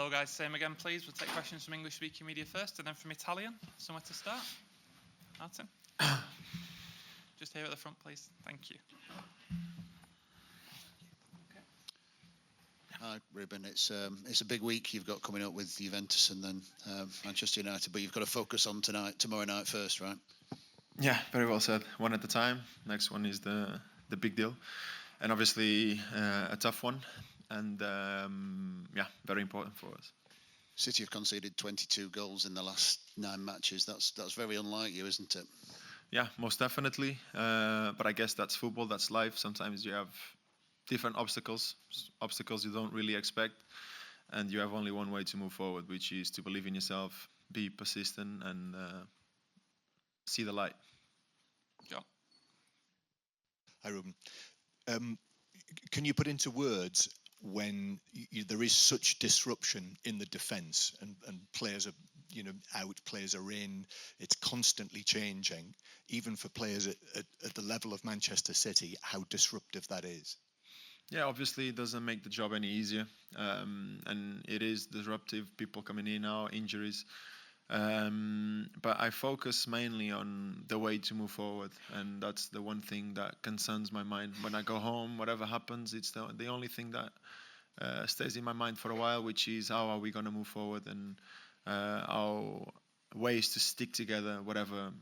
Hello guys, same again please. We'll take questions from English speaking media first and then from Italian. Somewhere to start. Martin? Just here at the front please. Thank you. Hi Ruben, it's a big week you've got coming up with Juventus and then Manchester United, but you've got to focus on tomorrow night first, right? Yeah, very well said. One at a time. Next one is the big deal, and obviously a tough one, and very important for us. City have conceded 22 goals in the last 9 matches. That's very unlike you, isn't it? Yeah, most definitely. But I guess that's football. That's life. Sometimes you have different obstacles you don't really expect, and you have only one way to move forward, which is to believe in yourself, be persistent, and see the light. John. Hi, Ruben. Can you put into words when there is such disruption in the defence and players are out, players are in, it's constantly changing, even for players at the level of Manchester City, how disruptive that is? Yeah, obviously it doesn't make the job any easier, and it is disruptive, people coming in now, injuries. But I focus mainly on the way to move forward, and that's the one thing that concerns my mind. When I go home, whatever happens, it's the only thing that stays in my mind for a while, which is how are we going to move forward, and our ways to stick together, whatever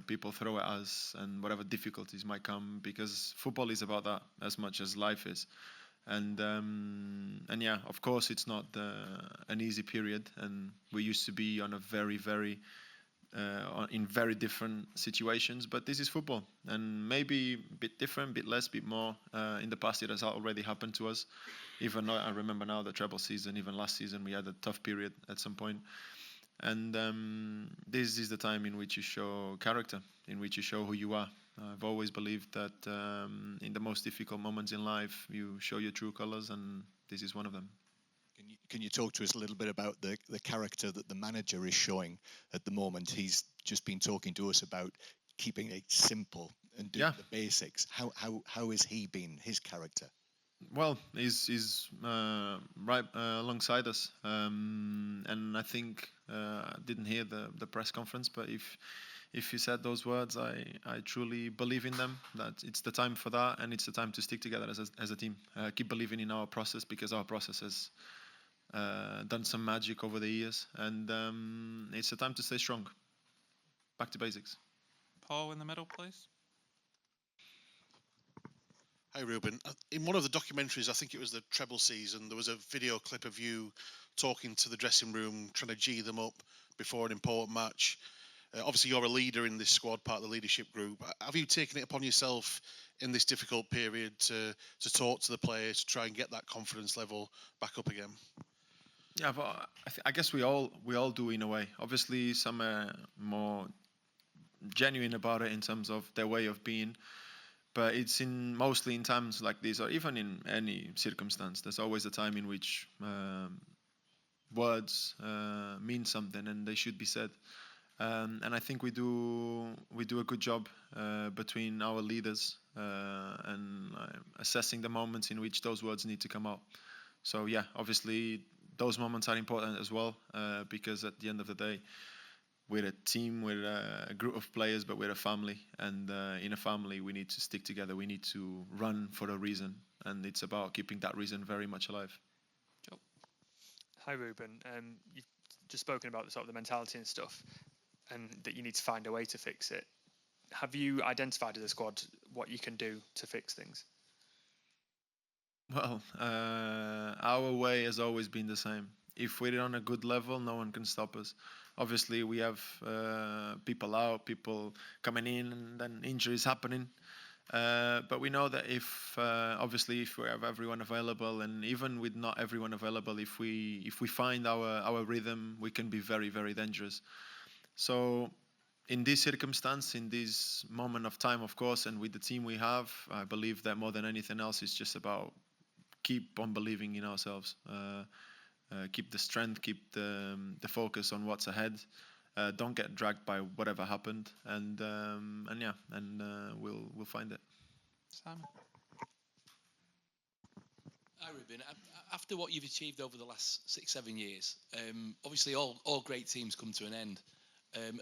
people throw at us and whatever difficulties might come, because football is about that as much as life is. And yeah, of course, it's not an easy period, and we used to be on a very in very different situations. But this is football, and maybe a bit different, bit less, bit more. In the past, it has already happened to us. Even I remember now the treble season. Even last season, we had a tough period at some point. And this is the time in which you show character, in which you show who you are. I've always believed that in the most difficult moments in life, you show your true colors, and this is one of them. Can you talk to us a little bit about the character that the manager is showing at the moment? He's just been talking to us about keeping it simple and doing the basics. How has he been, his character? Well, he's right alongside us, and I think I didn't hear the press conference, but if he said those words, I truly believe in them, that it's the time for that, and it's the time to stick together as a team. Keep believing in our process, because our process has done some magic over the years, and it's the time to stay strong. Back to basics. Paul in the middle, please. Hi Ruben. In one of the documentaries, I think it was the treble season, there was a video clip of you talking to the dressing room, trying to G them up before an important match. Obviously, you're a leader in this squad, part of the leadership group. Have you taken it upon yourself in this difficult period to talk to the players, to try and get that confidence level back up again? Yeah, but I guess we all do in a way. Obviously, some are more genuine about it in terms of their way of being. But it's mostly in times like this, or even in any circumstance, there's always a time in which words mean something, and they should be said. And I think we do a good job between our leaders and assessing the moments in which those words need to come out. So yeah, obviously those moments are important as well, because at the end of the day, we're a team, we're a group of players, but we're a family. And in a family, we need to stick together. We need to run for a reason. And it's about keeping that reason very much alive. Joe. Hi, Ruben. You've just spoken about the mentality and stuff, and that you need to find a way to fix it. Have you identified as a squad what you can do to fix things? Well, our way has always been the same. If we're on a good level, no one can stop us. Obviously, we have people out, people coming in, and then injuries happening. But we know that obviously if we have everyone available, and even with not everyone available, if we find our rhythm, we can be very, very dangerous. So in this circumstance, in this moment of time, of course, and with the team we have, I believe that more than anything else, it's just about keep on believing in ourselves. Keep the strength, keep the focus on what's ahead. Don't get dragged by whatever happened, and we'll find it. Simon. Hi Ruben. after what you've achieved over the last 6-7 years, obviously all great teams come to an end.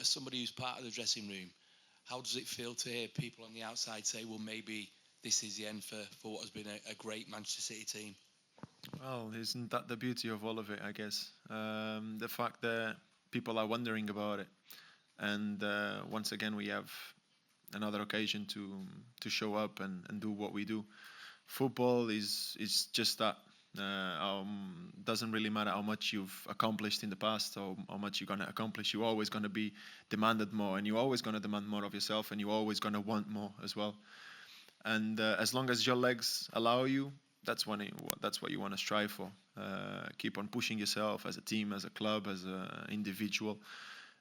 As somebody who's part of the dressing room, how does it feel to hear people on the outside say, well, maybe this is the end for what has been a great Manchester City team? Well, isn't that the beauty of all of it, I guess? The fact that people are wondering about it. And once again, we have another occasion to show up and do what we do. Football is just that. Doesn't really matter how much you've accomplished in the past or how much you're going to accomplish. You're always going to be demanded more, and you're always going to demand more of yourself, and you're always going to want more as well. And as long as your legs allow you, that's what you want to strive for. Keep on pushing yourself as a team, as a club, as an individual.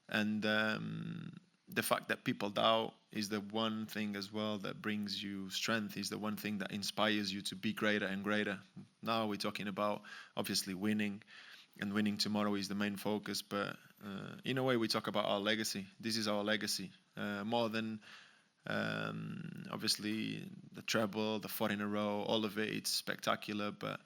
And the fact that people doubt is the one thing as well that brings you strength, is the one thing that inspires you to be greater and greater. Now we're talking about obviously winning, and winning tomorrow is the main focus. But in a way, we talk about our legacy. This is our legacy. More than obviously the treble, the 4 in a row, all of it, it's spectacular. But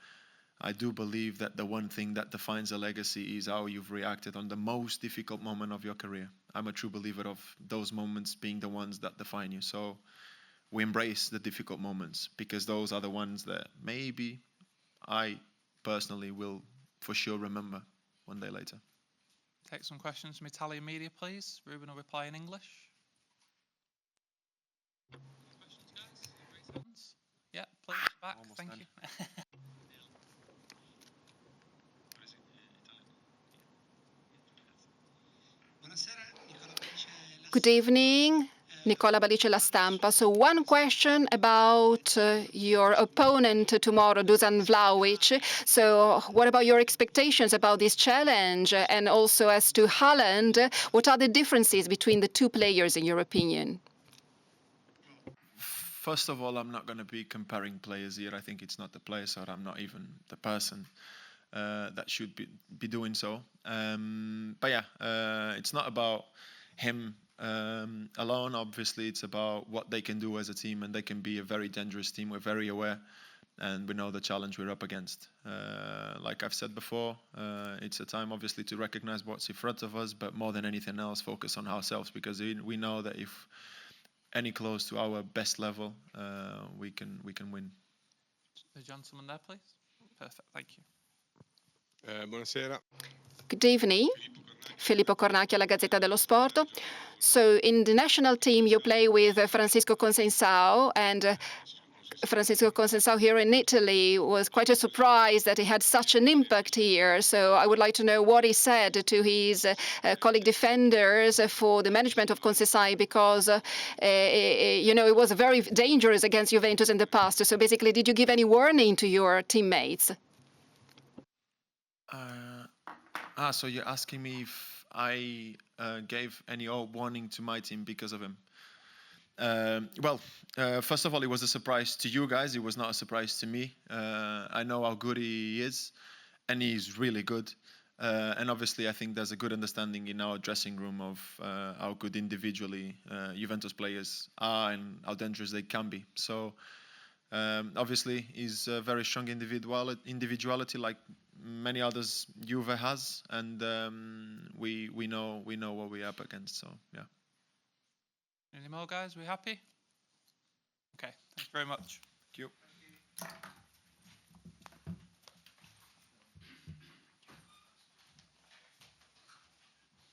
I do believe that the one thing that defines a legacy is how you've reacted on the most difficult moment of your career. I'm a true believer of those moments being the ones that define you. So we embrace the difficult moments, because those are the ones that maybe I personally will for sure remember one day later. Take some questions from Italian media, please. Ruben will reply in English. Questions, guys? Raise hands. Yeah, please, back. Almost Thank done. you. Good evening, Nicola Balice, La Stampa. So one question about your opponent tomorrow, Dusan Vlahovic. So what about your expectations about this challenge? And also as to Haaland, what are the differences between the two players in your opinion? First of all, I'm not going to be comparing players here. I think it's not the players, or I'm not even the person that should be doing so. But yeah, it's not about him alone. Obviously, it's about what they can do as a team, and they can be a very dangerous team. We're very aware, and we know the challenge we're up against. Like I've said before, it's a time obviously to recognize what's in front of us, but more than anything else, focus on ourselves, because we know that if any close to our best level, we can win. The gentleman there, please. Perfect, thank you. Buonasera. Good evening. Filippo Cornacchia, La Gazzetta dello Sport. So in the national team, you play with Francisco Conceicao, and Francisco Conceicao here in Italy was quite a surprise that he had such an impact here. So I would like to know what he said to his colleague defenders for the management of Conceicao, because it was very dangerous against Juventus in the past. So basically, did you give any warning to your teammates? So you're asking me if I gave any warning to my team because of him? Well, first of all, it was a surprise to you guys. It was not a surprise to me. I know how good he is, and he's really good. And obviously, I think there's a good understanding in our dressing room of how good individually Juventus players are and how dangerous they can be. So obviously, he's a very strong individuality, like many others Juve has, and we know what we're up against. So yeah. Any more, guys? We happy? Okay, thank you very much. Thank you.